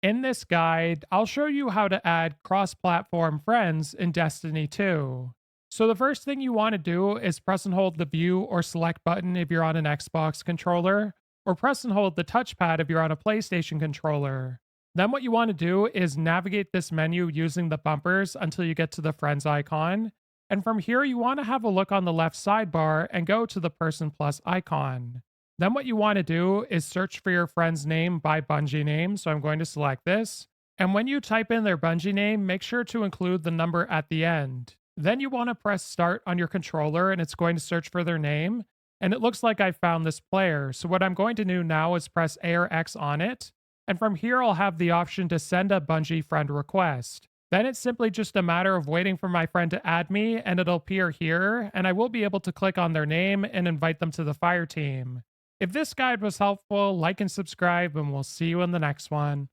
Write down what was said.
In this guide, I'll show you how to add cross-platform friends in Destiny 2. So the first thing you want to do is press and hold the view or select button if you're on an Xbox controller, or press and hold the touchpad if you're on a PlayStation controller. Then what you want to do is navigate this menu using the bumpers until you get to the friends icon. And from here, you want to have a look on the left sidebar and go to the person plus icon. Then what you want to do is search for your friend's name by Bungie name. So I'm going to select this. And when you type in their Bungie name, make sure to include the number at the end. Then you want to press start on your controller and it's going to search for their name. And it looks like I found this player. So what I'm going to do now is press A or X on it. And from here, I'll have the option to send a Bungie friend request. Then it's simply just a matter of waiting for my friend to add me and it'll appear here. And I will be able to click on their name and invite them to the fire team. If this guide was helpful, like and subscribe, and we'll see you in the next one.